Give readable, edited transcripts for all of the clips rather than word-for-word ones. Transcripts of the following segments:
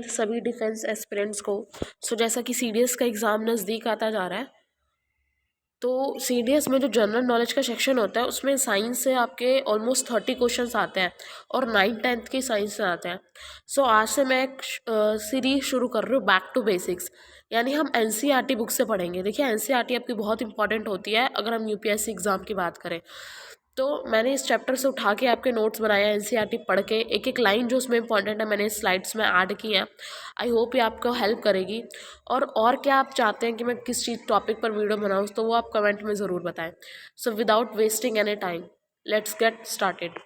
सभी defence aspirants को। जैसा कि सीडीएस का एग्ज़ाम नज़दीक आता जा रहा है, तो सीडीएस में जो जनरल नॉलेज का सेक्शन होता है उसमें साइंस से आपके ऑलमोस्ट 30 क्वेश्चंस आते हैं और 9th-10th की साइंस से आते हैं। आज से मैं एक सीरीज शुरू कर रही हूँ, बैक टू बेसिक्स, यानी हम एनसीईआरटी बुक से पढ़ेंगे। देखिए, एनसीईआरटी आपकी बहुत इंपॉर्टेंट होती है अगर हम यूपीएससी एग्ज़ाम की बात करें। तो मैंने इस चैप्टर से उठा के आपके नोट्स बनाए हैं, एनसीईआरटी पढ़ के एक एक लाइन जो उसमें इंपॉर्टेंट है मैंने स्लाइड्स में ऐड की हैं। आई होप ये आपको हेल्प करेगी। और क्या आप चाहते हैं कि मैं किस चीज़ टॉपिक पर वीडियो बनाऊँ, तो वो आप कमेंट में ज़रूर बताएं। So without wasting any time, let's get started.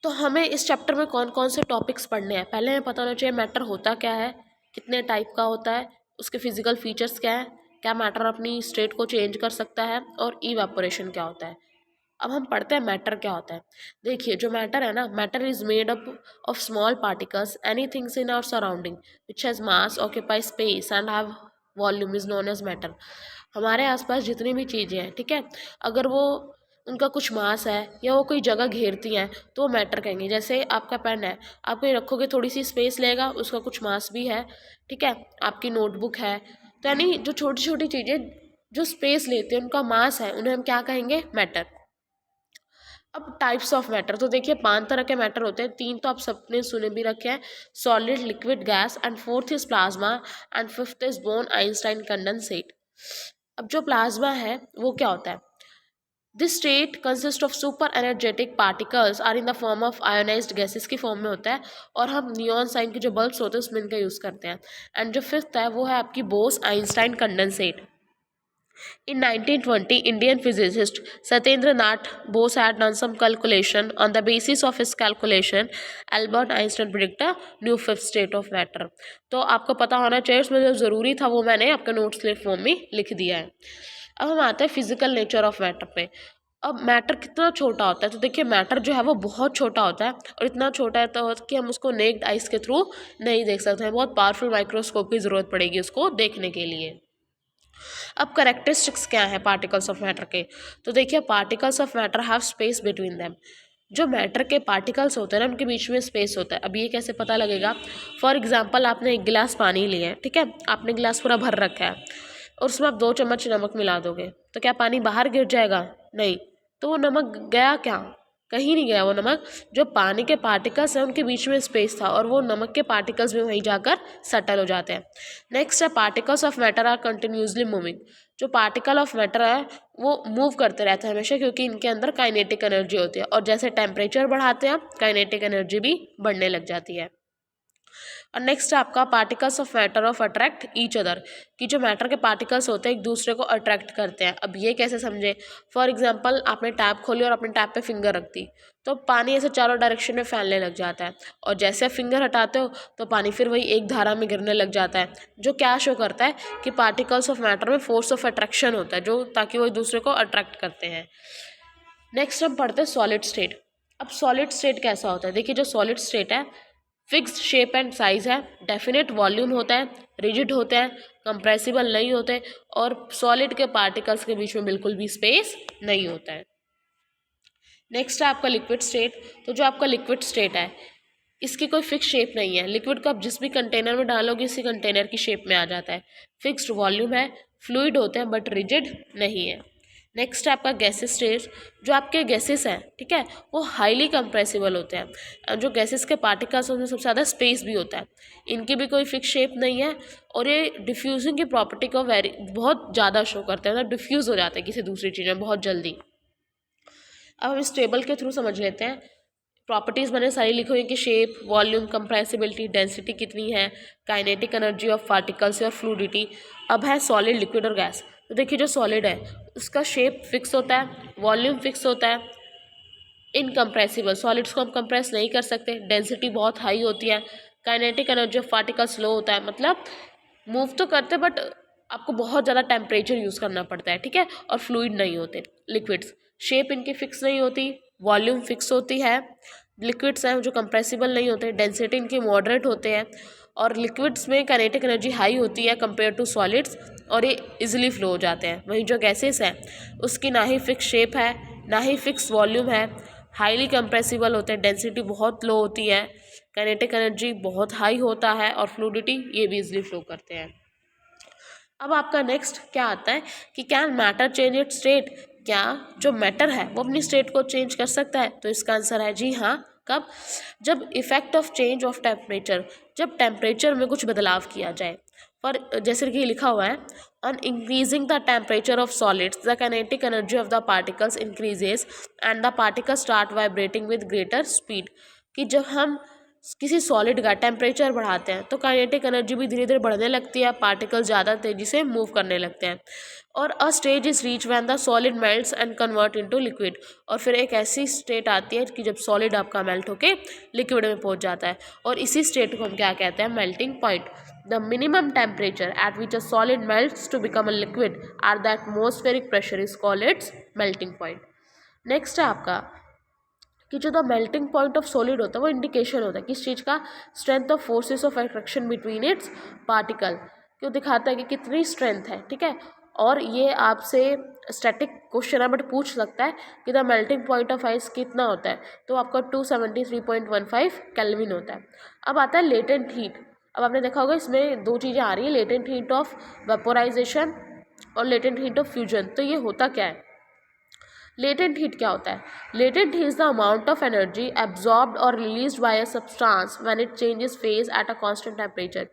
तो हमें इस चैप्टर में कौन कौन से टॉपिक्स पढ़ने हैं, पहले हमें पता होना चाहिए मैटर होता क्या है, कितने टाइप का होता है, उसके फिजिकल फीचर्स क्या है, क्या मैटर अपनी स्टेट को चेंज कर सकता है, और इवेपोरेशन क्या होता है। अब हम पढ़ते हैं मैटर क्या होता है। देखिए, जो मैटर है ना, matter is made up of small particles, any things in our surrounding which has mass, occupy space and have volume is known as matter. हमारे आसपास जितनी भी चीज़ें हैं, ठीक है, अगर वो उनका कुछ मास है या वो कोई जगह घेरती हैं तो वो मैटर कहेंगे। जैसे आपका पेन है, आप कहीं रखोगे थोड़ी सी स्पेस लेगा, उसका कुछ मास भी है, ठीक है। आपकी नोटबुक है, तो यानी जो छोटी छोटी चीज़ें जो स्पेस लेते हैं उनका मास है, उन्हें हम क्या कहेंगे, मैटर। अब टाइप्स ऑफ मैटर, तो देखिए 5 तरह के मैटर होते हैं। 3 तो आप सबने सुने भी रखे हैं, solid, liquid, gas, and 4th is plasma, and 5th is Bose Einstein condensate. अब जो प्लाज्मा है वो क्या होता है, this state consist of super energetic particles are in the form of ionised gases की फॉर्म में होता है, और हम नियॉन साइन के जो बल्ब्स होते हैं उसमें इनका यूज़ करते हैं। एंड जो 5th है वो है आपकी Bose Einstein condensate. In 1920, Indian physicist Satyendra Nath Bose had done some calculation. On the basis of his calculation, Albert Einstein predicted a new fifth state of matter. तो आपको पता होना चाहिए, उसमें जो ज़रूरी था वो मैंने आपके नोट्स के फॉर्म में लिख दिया है। अब हम आते हैं फिजिकल नेचर ऑफ मैटर पे। अब मैटर कितना छोटा होता है, तो देखिए मैटर जो है वो बहुत छोटा होता है, और इतना छोटा है तो कि हम उसको नेक्ड आइज के थ्रू नहीं देख सकते हैं, बहुत पावरफुल माइक्रोस्कोप की ज़रूरत पड़ेगी उसको देखने के लिए। अब करेक्टरिस्टिक्स क्या है पार्टिकल्स ऑफ मैटर के, तो देखिए particles of matter have space between them. जो मैटर के पार्टिकल्स होते हैं ना, उनके बीच में स्पेस होता है। अब ये कैसे पता लगेगा, फॉर एग्जांपल आपने एक गिलास पानी लिया है, ठीक है, आपने गिलास पूरा भर रखा है और उसमें आप 2 चम्मच नमक मिला दोगे, तो क्या पानी बाहर गिर जाएगा, नहीं, तो वो नमक गया क्या, कहीं नहीं गया वो नमक। जो पानी के पार्टिकल्स हैं उनके बीच में स्पेस था, और वो नमक के पार्टिकल्स भी वहीं जाकर सेटल हो जाते हैं। नेक्स्ट है particles of matter are continuously moving. जो पार्टिकल ऑफ मैटर है वो मूव करते रहते हैं हमेशा, क्योंकि इनके अंदर काइनेटिक एनर्जी होती है, और जैसे टेम्परेचर बढ़ाते हैं काइनेटिक एनर्जी भी बढ़ने लग जाती है। और नेक्स्ट है आपका particles of matter of attract each other, कि जो मैटर के पार्टिकल्स होते हैं एक दूसरे को अट्रैक्ट करते हैं। अब ये कैसे समझे, फॉर एग्जांपल आपने टैप खोली और अपने टैप पे फिंगर रख दी, तो पानी ऐसे चारों डायरेक्शन में फैलने लग जाता है, और जैसे आप फिंगर हटाते हो तो पानी फिर वही एक धारा में गिरने लग जाता है, जो क्या शो करता है कि पार्टिकल्स ऑफ मैटर में फोर्स ऑफ अट्रैक्शन होता है, जो ताकि वो एक दूसरे को अट्रैक्ट करते हैं। नेक्स्ट हम पढ़ते हैं सॉलिड स्टेट। अब सॉलिड स्टेट कैसा होता है, देखिए जो सॉलिड स्टेट है फिक्स्ड शेप एंड साइज है, डेफिनेट वॉल्यूम होता है, रिजिड होते हैं, कंप्रेसिबल नहीं होते, और सॉलिड के पार्टिकल्स के बीच में बिल्कुल भी स्पेस नहीं होता है। नेक्स्ट है आपका लिक्विड स्टेट। तो जो आपका लिक्विड स्टेट है इसकी कोई फिक्स शेप नहीं है, लिक्विड को आप जिस भी कंटेनर में डालोगे इसी कंटेनर की शेप में आ जाता है। फिक्स्ड वॉल्यूम है, फ्लूइड होते हैं बट रिजिड नहीं है। नेक्स्ट है आपका गैसेस स्टेज। जो आपके गैसेस हैं, ठीक है, वो हाईली कंप्रेसिबल होते हैं। जो गैसेस के पार्टिकल्स उनमें सबसे ज़्यादा स्पेस भी होता है, इनकी भी कोई फिक्स शेप नहीं है, और ये डिफ्यूजिंग की प्रॉपर्टी को बहुत ज़्यादा शो करते हैं, मतलब डिफ्यूज़ हो जाते हैं किसी दूसरी चीज़ में बहुत जल्दी। अब हम इस टेबल के थ्रू समझ लेते हैं। प्रॉपर्टीज़ मैंने सारी लिखी हुई कि शेप, वॉल्यूम, कंप्रेसिबिलिटी, डेंसिटी कितनी है, काइनेटिक एनर्जी ऑफ पार्टिकल्स और फ्लूइडिटी। अब है सॉलिड, लिक्विड और गैस। तो देखिए जो सॉलिड है उसका शेप फिक्स होता है, वॉल्यूम फिक्स होता है, इनकम्प्रेसिबल, सॉलिड्स को हम कंप्रेस नहीं कर सकते, डेंसिटी बहुत हाई होती है, काइनेटिक एनर्जी ऑफ पार्टिकल्स लो होता है, मतलब मूव तो करते बट आपको बहुत ज़्यादा टेम्परेचर यूज़ करना पड़ता है, ठीक है, और फ्लूइड नहीं होते। लिक्विड्स, शेप इनकी फिक्स नहीं होती, वॉल्यूम फिक्स होती है, लिक्विड्स हैं जो कंप्रेसिबल नहीं होते, डेंसिटी इनकी मॉडरेट होते हैं, और लिक्विड्स में काइनेटिक एनर्जी हाई होती है कंपेयर टू सॉलिड्स, और ये इजीली फ्लो हो जाते हैं। वहीं जो गैसेस हैं उसकी ना ही फिक्स शेप है, ना ही फिक्स वॉल्यूम है, हाईली कंप्रेसिबल होते हैं, डेंसिटी बहुत लो होती है, काइनेटिक एनर्जी बहुत हाई होता है और फ्लूइडिटी ये भी इजीली फ्लो करते हैं। अब आपका नेक्स्ट क्या आता है कि can matter change it's state, क्या जो मैटर है वो अपनी स्टेट को चेंज कर सकता है? तो इसका आंसर है जी हाँ। कब? जब effect of change of temperature, जब टेम्परेचर में कुछ बदलाव किया जाए। पर जैसे कि लिखा हुआ है on increasing the temperature of solids the kinetic energy of the particles increases and the particles start vibrating with greater speed, कि जब हम किसी सॉलिड का टेम्परेचर बढ़ाते हैं तो काइनेटिक एनर्जी भी धीरे धीरे बढ़ने लगती है, पार्टिकल ज़्यादा तेज़ी से मूव करने लगते हैं। और अ stage is reach when the solid melts and convert into liquid, और फिर एक ऐसी स्टेट आती है कि जब सॉलिड आपका मेल्ट होके लिक्विड में पहुंच जाता है, और इसी स्टेट को हम क्या कहते हैं? Melting point. The minimum temperature at which a solid melts to become a liquid at the atmospheric pressure is called its melting point. Next है आपका कि जो the melting point of solid होता है वो इंडिकेशन होता है किस चीज़ का? Strength of forces of attraction between its particle, क्यों दिखाता है कि कितनी स्ट्रेंथ है, ठीक है। और ये आपसे स्टैटिक क्वेश्चन है बट पूछ सकता है कि the melting point of ice कितना होता है, तो आपका 273.15 केल्विन होता है। अब आता है लेटेंट हीट। अब आपने देखा होगा इसमें दो चीज़ें आ रही है, लेटेंट हीट ऑफ वेपोराइजेशन और लेटेंट हीट ऑफ फ्यूजन। तो ये होता क्या है? लेटेंट हीट क्या होता है? Latent heat is the amount of energy absorbed और released by a substance when it changes phase at a constant temperature.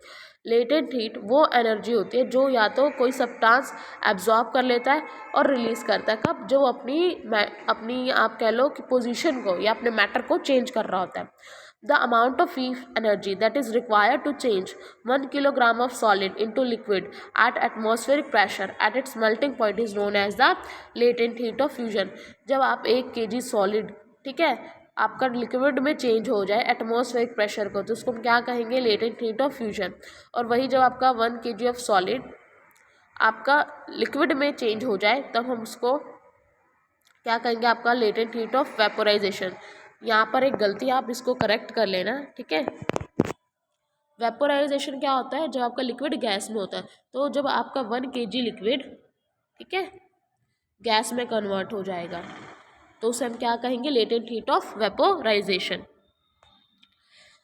Latent heat वो एनर्जी होती है जो या तो कोई सब्सटेंस एब्जॉर्ब कर लेता है और रिलीज करता है, कब? जो अपनी आप कह लो कि पोजीशन को या अपने मैटर को चेंज कर रहा होता है। The amount of energy that is required to change 1 kilogram of solid into liquid at atmospheric pressure at its melting point is known as the latent heat of fusion। जब आप 1 kg solid, ठीक है, आपका liquid में change हो जाए atmospheric pressure को, तो उसको हम क्या कहेंगे? Latent heat of fusion. और वही जब आपका 1 kg ऑफ सॉलिड आपका लिक्विड में चेंज हो जाए तब हम उसको क्या कहेंगे? आपका लेटेंट हीट ऑफ वेपोराइजेशन। यहाँ पर एक गलती, आप इसको करेक्ट कर लेना, ठीक है। वेपोराइजेशन क्या होता है? जब आपका लिक्विड गैस में होता है, तो जब आपका 1 kg लिक्विड, ठीक है, गैस में कन्वर्ट हो जाएगा तो उसे हम क्या कहेंगे? Latent heat of vaporisation.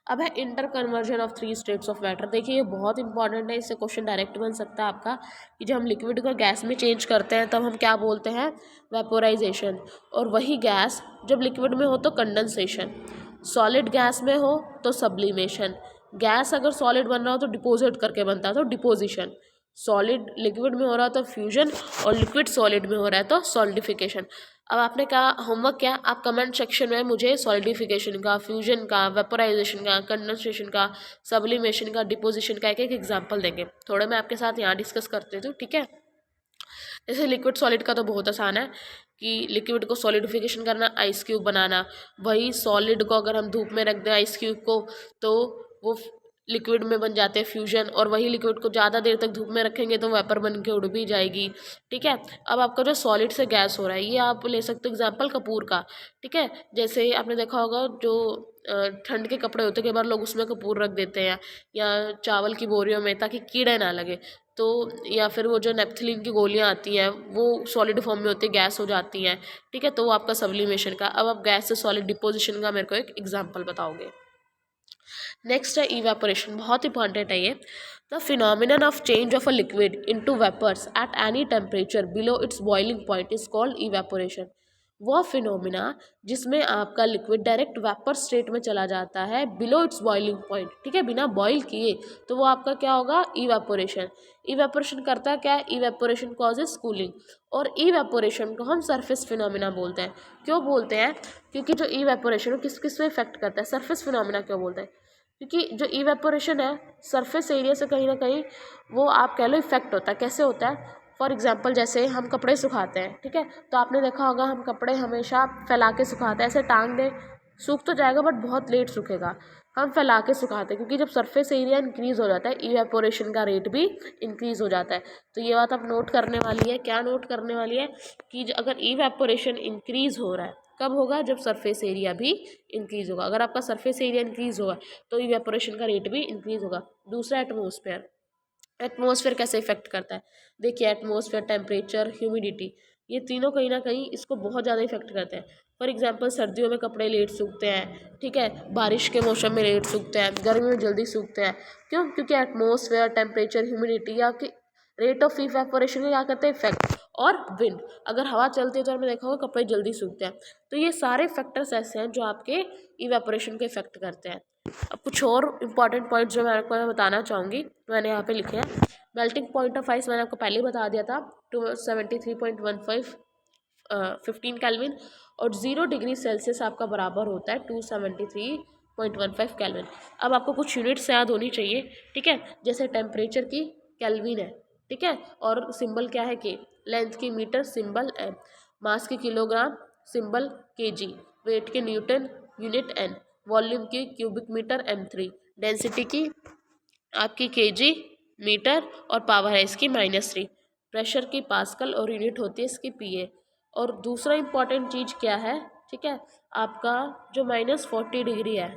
अब है inter conversion of 3 states of matter. देखिए ये बहुत इंपॉर्टेंट है, इससे क्वेश्चन डायरेक्ट बन सकता है आपका कि जब हम लिक्विड को गैस में चेंज करते हैं तब हम क्या बोलते हैं? वेपोराइजेशन। और वही गैस जब लिक्विड में हो तो कंडेंसेशन, सॉलिड गैस में हो तो सब्लिमेशन, गैस अगर सॉलिड बन रहा हो तो डिपोजिट करके बनता है तो डिपोजिशन, सॉलिड लिक्विड में हो रहा है तो फ्यूजन, और लिक्विड सॉलिड में हो रहा है तो सॉलिडिफिकेशन। अब आपने कहा होमवर्क क्या? आप कमेंट सेक्शन में मुझे सॉलिडिफिकेशन का, फ्यूजन का, वेपोराइजेशन का, कंडेंसेशन का, सब्लिमेशन का, डिपोजिशन का एक एक एग्जांपल देंगे। थोड़ा मैं आपके साथ यहाँ डिस्कस करते हूँ, ठीक है। जैसे लिक्विड सॉलिड का तो बहुत आसान है कि लिक्विड को सॉलिडिफिकेशन करना, आइस क्यूब बनाना। वही सॉलिड को अगर हम धूप में रख दें आइस क्यूब को तो वो लिक्विड में बन जाते हैं फ्यूजन, और वही लिक्विड को ज़्यादा देर तक धूप में रखेंगे तो वेपर बन के उड़ भी जाएगी, ठीक है। अब आपका जो सॉलिड से गैस हो रहा है, ये आप ले सकते हो एग्जांपल कपूर का, ठीक है। जैसे आपने देखा होगा जो ठंड के कपड़े होते हैं, कई बार लोग उसमें कपूर रख देते हैं या चावल की बोरियों में ताकि कीड़े ना लगे, तो या फिर वो जो नेप्थलीन की गोलियां आती हैं वो सॉलिड फॉर्म में होती है, गैस हो जाती हैं, ठीक है, तो वो आपका सब्लिमेशन का। अब आप गैस से सॉलिड डिपोजिशन का मेरे को एक एग्जांपल बताओगे। नेक्स्ट है इवेपोरेशन, बहुत इंपॉर्टेंट है ये। The phenomenon of change of a liquid into vapours at any temperature below its boiling point is called evaporation. वो फिनोमिना जिसमें आपका लिक्विड डायरेक्ट वेपर स्टेट में चला जाता है बिलो इट्स बॉइलिंग पॉइंट, ठीक है, बिना बॉईल किए, तो वो आपका क्या होगा? इवेपोरेशन। इवेपोरेशन करता क्या है? इवेपोरेशन कॉजेज कूलिंग, और इवेपोरेशन को हम सरफेस फिनोमिना बोलते हैं। क्यों बोलते हैं? क्योंकि जो इवेपोरेशन किस किस में इफेक्ट करता है? सरफेस फिनोमिना क्यों बोलते हैं? क्योंकि जो इवेपोरेशन है सरफेस एरिया से कहीं ना कहीं वो आप कह लो इफेक्ट होता है। कैसे होता है? फॉर एग्जांपल जैसे हम कपड़े सुखाते हैं, ठीक है, तो आपने देखा होगा हम कपड़े हमेशा फैला के सुखाते हैं, ऐसे टांग दें सूख तो जाएगा बट बहुत लेट सूखेगा, हम फैला के सुखाते हैं क्योंकि जब सरफेस एरिया इंक्रीज़ हो जाता है इवेपोरेशन का रेट भी इंक्रीज़ हो जाता है। तो ये बात आप नोट करने वाली है। क्या नोट करने वाली है? कि अगर इवेपोरेशन इंक्रीज़ हो रहा है कब होगा? जब सरफेस एरिया भी इंक्रीज़ होगा। अगर आपका सरफेस एरिया इंक्रीज़ होगा तो इवेपोरेशन का रेट भी इंक्रीज़ होगा। दूसरा एटमॉस्फेयर, एटमॉस्फेयर कैसे इफेक्ट करता है? देखिए एटमॉस्फेयर टेम्परेचर, ह्यूमिडिटी, ये तीनों कहीं ना कहीं इसको बहुत ज़्यादा इफेक्ट करते हैं। फॉर एग्जांपल सर्दियों में कपड़े लेट सूखते हैं, ठीक है, बारिश के मौसम में लेट सूखते हैं, गर्मी में जल्दी सूखते हैं। क्यों? क्योंकि एटमॉस्फेयर, टेम्परेचर, ह्यूमिडिटी या कि रेट ऑफ इवेपोरेशन को क्या करते हैं, इफेक्ट, और विंड। अगर हवा चलती है तो आपने देखा होगा कपड़े जल्दी सूखते हैं। तो ये सारे फैक्टर्स ऐसे हैं जो आपके इवेपोरेशन को इफेक्ट करते हैं। अब कुछ और इंपॉर्टेंट पॉइंट्स जो मैं आपको बताना चाहूँगी, मैंने यहाँ पे लिखे हैं। मेल्टिंग पॉइंट ऑफ आइस मैंने आपको पहले ही बता दिया था, 273.15 15 केल्विन, और 0 डिग्री सेल्सियस आपका बराबर होता है 273.15 केल्विन। अब आपको कुछ यूनिट्स याद होनी चाहिए, ठीक है, जैसे टेम्परेचर की केल्विन है, ठीक है, और सिंबल क्या है के, लेंथ की मीटर सिंबल एम, मास की किलोग्राम सिंबल केजी, वेट के न्यूटन यूनिट एन, वॉल्यूम की क्यूबिक मीटर m3, डेंसिटी की आपकी केजी मीटर और पावर है इसकी -3, प्रेशर की पास्कल और यूनिट होती है इसकी पीए। और दूसरा इंपॉर्टेंट चीज़ क्या है, ठीक है, आपका जो -40 डिग्री है,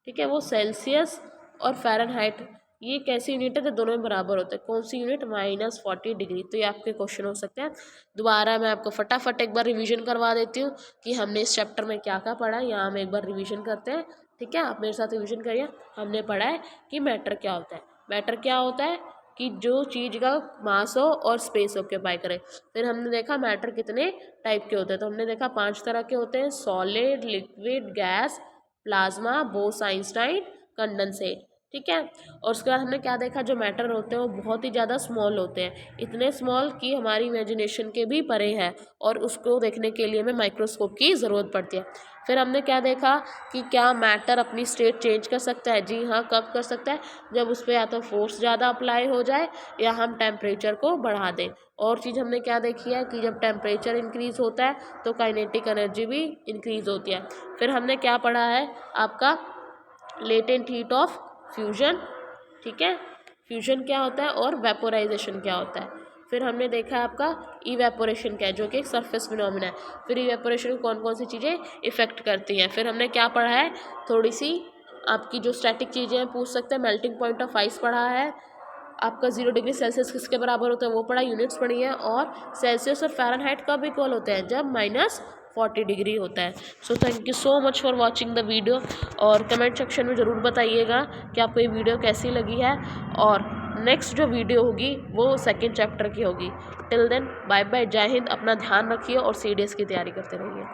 ठीक है, वो सेल्सियस और फ़ारेनहाइट, ये कैसी यूनिट है तो दोनों में बराबर होते हैं। कौन सी यूनिट? -40 डिग्री। तो ये आपके क्वेश्चन हो सकते हैं। दोबारा मैं आपको फटाफट एक बार रिवीजन करवा देती हूँ कि हमने इस चैप्टर में क्या क्या पढ़ा है। यहाँ हम एक बार रिवीजन करते हैं, ठीक है, आप मेरे साथ रिवीजन करिए। हमने पढ़ा है कि मैटर क्या होता है। मैटर क्या होता है कि जो चीज़ का मास हो और स्पेस ऑक्यूपाई करे। फिर हमने देखा मैटर कितने टाइप के होते हैं, तो हमने देखा 5 तरह के होते हैं, solid, liquid, gas, plasma, Bose Einstein, condensate, ठीक है। और उसके बाद हमने क्या देखा, जो मैटर होते हैं वो बहुत ही ज़्यादा स्मॉल होते हैं, इतने स्मॉल कि हमारी इमेजिनेशन के भी परे है, और उसको देखने के लिए हमें माइक्रोस्कोप की ज़रूरत पड़ती है। फिर हमने क्या देखा कि क्या मैटर अपनी स्टेट चेंज कर सकता है। जी हाँ, कब कर सकता है? जब उस पर या तो फोर्स ज़्यादा अप्लाई हो जाए या हम टेम्परेचर को बढ़ा दें। और चीज़ हमने क्या देखी है कि जब टेम्परेचर इंक्रीज़ होता है तो काइनेटिक एनर्जी भी इंक्रीज़ होती है। फिर हमने क्या पढ़ा है, आपका लेटेंट हीट ऑफ फ्यूजन, ठीक है, फ्यूजन क्या होता है और वेपोराइजेशन क्या होता है। फिर हमने देखा आपका इवेपोरेशन क्या है, जो कि एक सरफेस फिनोमिना है। फिर इवेपोरेशन कौन कौन सी चीज़ें इफ़ेक्ट करती हैं। फिर हमने क्या पढ़ा है, थोड़ी सी आपकी जो स्टैटिक चीज़ें हैं पूछ सकते हैं। मेल्टिंग पॉइंट ऑफ आइस पढ़ा है, आपका 0 डिग्री सेल्सियस किसके बराबर होता है वो पढ़ा, यूनिट्स पढ़ी है। और सेल्सियस और फ़ारेनहाइट कब इक्वल होते हैं? जब -40 डिग्री होता है। So thank you so much for watching the video, और कमेंट सेक्शन में ज़रूर बताइएगा कि आपको ये वीडियो कैसी लगी है। और नेक्स्ट जो वीडियो होगी वो सेकेंड चैप्टर की होगी। टिल देन बाय बाय, जय हिंद, अपना ध्यान रखिए और CDS की तैयारी करते रहिए।